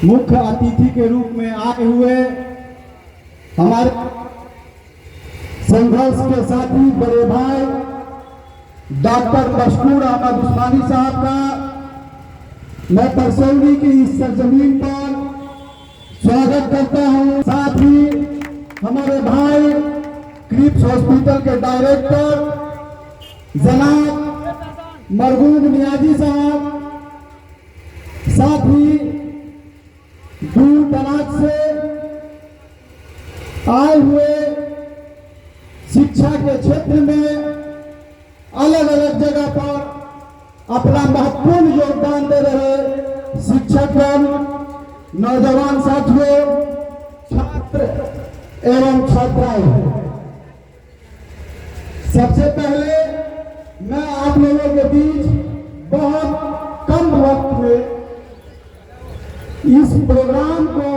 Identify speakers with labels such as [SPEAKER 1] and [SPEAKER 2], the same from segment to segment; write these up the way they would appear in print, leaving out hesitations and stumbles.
[SPEAKER 1] मुख्य अतिथि के रूप में आए हुए हमारे संघर्ष के साथी बड़े भाई डॉक्टर मशकूर अहमद उस्मानी साहब का मैं परसौनी की इस सरजमीन पर स्वागत करता हूं। साथ ही हमारे भाई क्रिप्स हॉस्पिटल के डायरेक्टर जनाब मरहूम नियाजी साहब, साथ ही दूर दराज से आए हुए शिक्षा के क्षेत्र में अलग अलग जगह पर अपना महत्वपूर्ण योगदान दे रहे शिक्षकगण, नौजवान साथियों, छात्र एवं छात्राएं, सबसे पहले मैं आप लोगों के बीच बहुत कम वक्त में इस प्रोग्राम को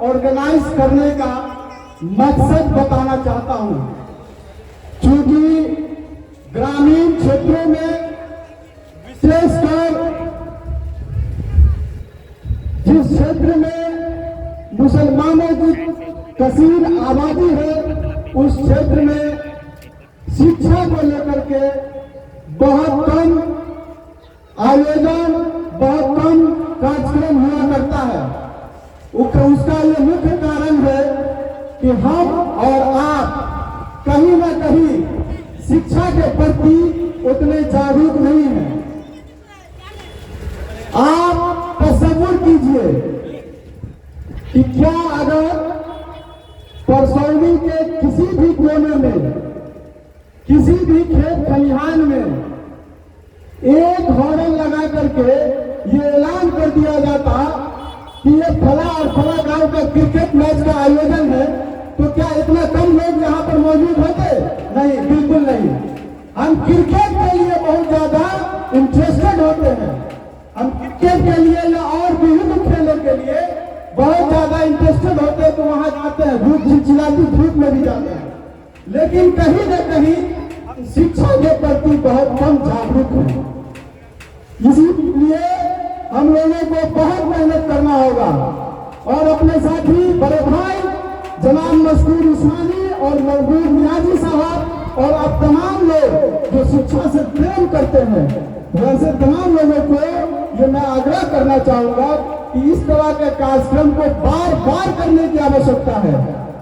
[SPEAKER 1] ऑर्गेनाइज करने का मकसद बताना चाहता हूं। क्योंकि ग्रामीण क्षेत्रों में विशेषकर जिस क्षेत्र में मुसलमानों की कसीर आबादी है, उस क्षेत्र में शिक्षा को लेकर के बहुत कम आयोजन, बहुत कम कार्यक्रम हुआ करता है। उसका ये मुख्य कारण है कि हम और आप कहीं ना कहीं शिक्षा के प्रति उतने जागरूक नहीं हैं। आप तसव्वुर कीजिए कि क्या अगर परसौनी के किसी भी कोने में, किसी भी खेत खलिहान में एक हॉर्न लगा करके ये ऐलान कर दिया जाता कि ये फला और फला गांव का क्रिकेट मैच का आयोजन है, तो क्या इतना कम लोग यहाँ पर मौजूद होते? नहीं, बिल्कुल नहीं। हम क्रिकेट के लिए बहुत ज्यादा इंटरेस्टेड होते हैं। हम क्रिकेट के लिए या और विभिन्न खेलों के लिए बहुत ज्यादा इंटरेस्टेड होते हैं, तो वहां जाते हैं, धूप चिलचिलाती धूप में भी जाते हैं। लेकिन कहीं न कहीं शिक्षा के प्रति बहुत कम जागरूक है। इसीलिए हम लोगों को बहुत मेहनत करना होगा और अपने साथी बड़े भाई जनाब मशकूर उस्मानी और मरहूम नियाजी साहब और आप तमाम लोग जो शिक्षा से प्रेम करते हैं, वैसे तमाम लोगों को ये मैं आग्रह करना चाहूंगा कि इस तरह के कार्यक्रम को बार बार करने की आवश्यकता है।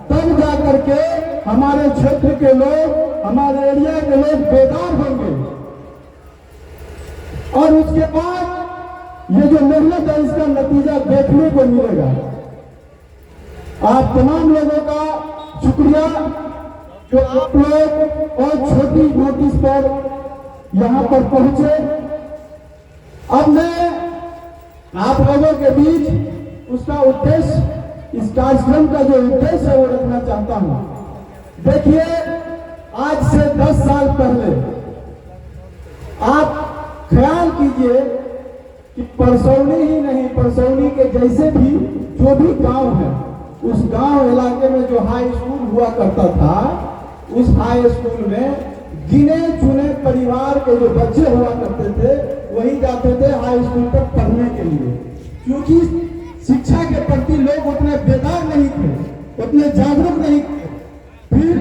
[SPEAKER 1] तब जाकर के हमारे क्षेत्र के लोग, हमारे एरिया के लोग बेदार होंगे और उसके बाद ये जो मेहनत है इसका नतीजा देखने को मिलेगा। आप तमाम लोगों का शुक्रिया जो आप लोग और छोटी नोटिस पर यहाँ पर पहुंचे। अब मैं आप लोगों के बीच उसका उद्देश्य, इस कार्यक्रम का जो उद्देश्य है वो रखना चाहता हूं। देखिए, आज से 10 साल पहले आप ख्याल कीजिए कि परसौनी ही नहीं, परसौनी के जैसे भी जो भी गांव है, उस गांव इलाके में जो हाई स्कूल हुआ करता था, उस हाई स्कूल में गिने चुने परिवार के जो बच्चे हुआ करते थे वही जाते थे हाई स्कूल तक पढ़ने के लिए। क्योंकि शिक्षा के प्रति लोग उतने बेदार नहीं थे, उतने जागरूक नहीं थे। फिर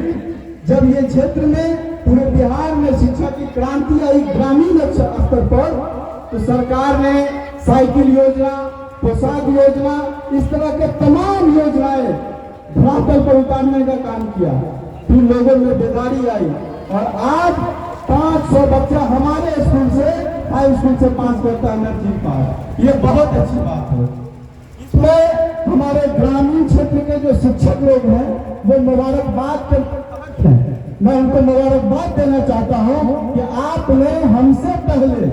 [SPEAKER 1] जब ये क्षेत्र में, पूरे बिहार में शिक्षा की क्रांति आई ग्रामीण स्तर पर, तो सरकार ने साइकिल योजना, पोशाक योजना, इस तरह के तमाम योजनाएं धरातल पर उतारने का काम किया। फिर लोगों में बेदारी आई और आज 500 बच्चा हमारे स्कूल से, हाई स्कूल से पास करता है नर्सिंग पास। ये बहुत अच्छी बात है। इसमें हमारे ग्रामीण क्षेत्र के जो शिक्षक लोग हैं वो मुबारकबाद के हैं। मैं उनको मुबारकबाद देना चाहता हूं कि आपने हमसे पहले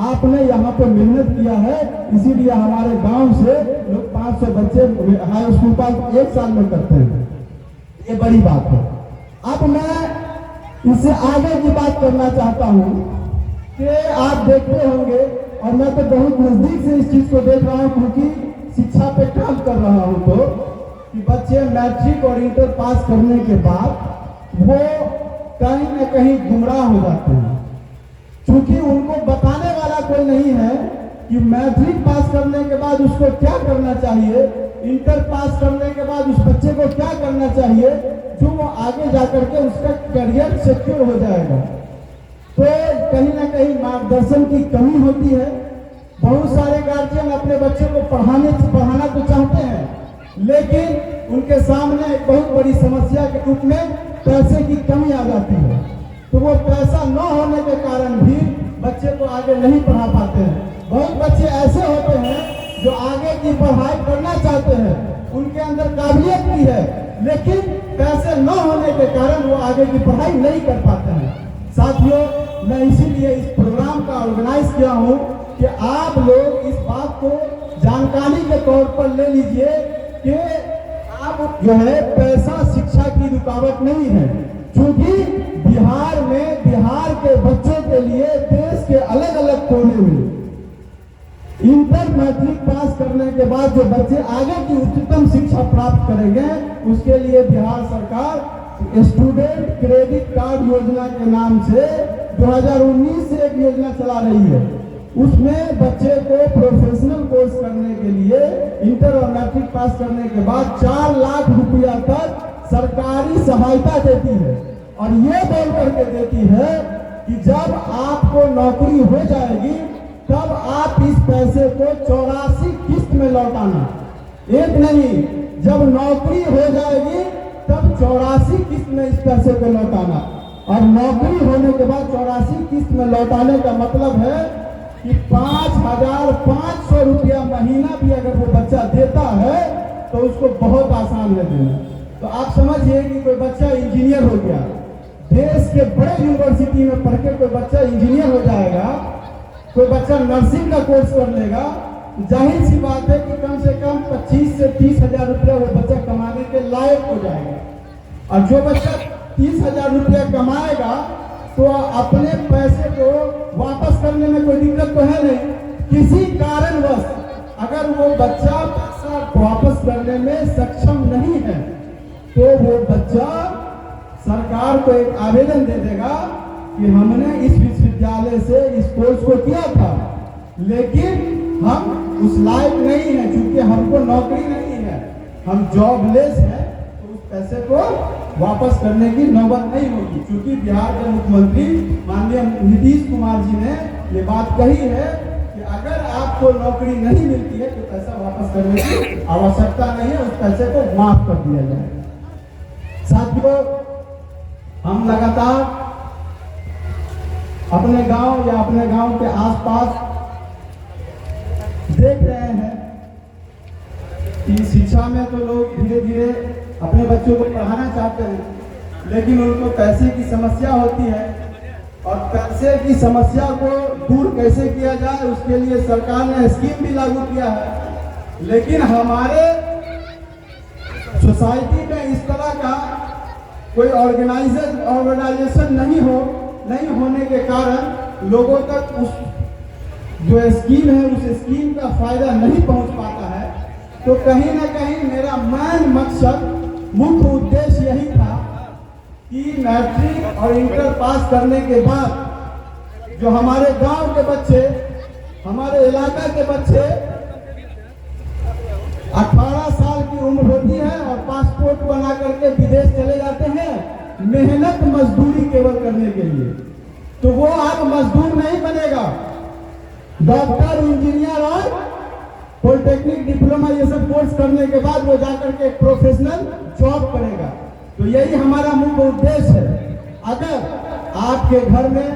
[SPEAKER 1] आपने यहाँ पे मेहनत किया है, इसीलिए हमारे गांव से लोग 500 बच्चे हाई स्कूल पास एक साल में करते हैं। ये बड़ी बात है। अब मैं इससे आगे की बात करना चाहता हूँ कि आप देखते होंगे, और मैं तो बहुत नजदीक से इस चीज को देख रहा हूँ क्योंकि शिक्षा पे काम कर रहा हूँ, तो कि बच्चे मैट्रिक और इंटर पास करने के बाद वो कहीं न कहीं गुमराह हो जाते हैं। क्योंकि उनको बताने वाला कोई नहीं है कि मैट्रिक पास करने के बाद उसको क्या करना चाहिए, इंटर पास करने के बाद उस बच्चे को क्या करना चाहिए, जो वो आगे जाकर के उसका करियर सिक्योर हो जाएगा। तो कहीं ना कहीं मार्गदर्शन की कमी होती है। बहुत सारे गार्जियन अपने बच्चों को पढ़ाना तो चाहते हैं, लेकिन उनके सामने एक बहुत बड़ी समस्या के रूप में पैसे की कमी आ जाती है। तो वो पैसा न होने के कारण भी बच्चे को आगे नहीं पढ़ा पाते हैं। बहुत बच्चे ऐसे होते हैं जो आगे की पढ़ाई करना चाहते हैं, उनके अंदर काबिलियत भी है, लेकिन पैसे न होने के कारण वो आगे की पढ़ाई नहीं कर पाते हैं। साथियों, मैं इसीलिए इस प्रोग्राम का ऑर्गेनाइज किया हूँ कि आप लोग इस बात को जानकारी के तौर पर ले लीजिए कि आप जो है पैसा शिक्षा की रुकावट नहीं है, क्योंकि बिहार में बिहार के बच्चों के लिए देश के अलग अलग कोने में इंटर मैट्रिक पास करने के बाद जो बच्चे आगे की उच्चतम शिक्षा प्राप्त करेंगे, उसके लिए बिहार सरकार स्टूडेंट क्रेडिट कार्ड योजना के नाम से 2019 से एक योजना चला रही है। उसमें बच्चे को प्रोफेशनल कोर्स करने के लिए इंटर और मैट्रिक पास करने के बाद 4 लाख रुपया तक सरकारी सहायता देती है, और ये बोल करके देती है कि जब आपको नौकरी हो जाएगी तब आप इस पैसे को 84 किस्त में लौटाना। एक नहीं, जब नौकरी हो जाएगी तब 84 किस्त में इस पैसे को लौटाना। और नौकरी होने के बाद 84 किस्त में लौटाने का मतलब है कि 5,500 रुपया महीना भी अगर वो बच्चा देता है तो उसको बहुत आसान है देना। तो आप समझिए कि कोई बच्चा इंजीनियर हो गया, देश के बड़े यूनिवर्सिटी में पढ़ के कोई बच्चा इंजीनियर हो जाएगा, कोई बच्चा नर्सिंग का कोर्स कर लेगा, जाहिर सी बात है कि कम से कम 25 से 30 हजार रुपया वो बच्चा कमाने के लायक हो जाएगा। और जो बच्चा 30,000 रुपया कमाएगा तो अपने पैसे को वापस करने में कोई दिक्कत तो है नहीं। किसी कारणवश अगर वो बच्चा पैसा वापस करने में सक्षम नहीं है तो वो बच्चा सरकार को एक आवेदन दे देगा कि हमने इस विश्वविद्यालय से इस कोर्स को किया था, लेकिन हम उस लायक नहीं है, क्योंकि हमको नौकरी नहीं है, हम जॉबलेस हैं, तो उस पैसे को वापस करने की नौबत नहीं होगी। क्योंकि बिहार के मुख्यमंत्री माननीय नीतीश कुमार जी ने ये बात कही है कि अगर आपको नौकरी नहीं मिलती है तो पैसा वापस करने की आवश्यकता नहीं है, उस पैसे को माफ कर दिया जाए। साथियों, हम लगातार अपने गांव या अपने गांव के आसपास देख रहे हैं कि शिक्षा में तो लोग धीरे धीरे अपने बच्चों को पढ़ाना चाहते हैं, लेकिन उनको पैसे की समस्या होती है, और पैसे की समस्या को दूर कैसे किया जाए उसके लिए सरकार ने स्कीम भी लागू किया है। लेकिन हमारे सोसाइटी में इस तरह का कोई ऑर्गेनाइजेशन नहीं होने के कारण लोगों तक उस जो स्कीम है उस स्कीम का फायदा नहीं पहुंच पाता है। तो कहीं ना कहीं मेरा मेन मकसद, मुख्य उद्देश्य यही था कि मैट्रिक और इंटर पास करने के बाद जो हमारे गांव के बच्चे, हमारे इलाका के बच्चे 18 साल की उम्र होती है और पासपोर्ट बना करके विदेश चले जाते हैं मेहनत मजदूरी केवल करने के लिए, तो वो अब मजदूर नहीं बनेगा, डॉक्टर, इंजीनियर और पॉलिटेक्निक, डिप्लोमा ये सब कोर्स करने के बाद वो जाकर के एक प्रोफेशनल जॉब करेगा। तो यही हमारा मुख्य उद्देश्य है। अगर आपके घर में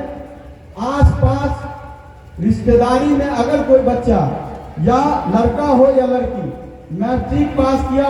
[SPEAKER 1] आसपास रिश्तेदारी में अगर कोई बच्चा या लड़का हो या लड़की मैट्रिक पास किया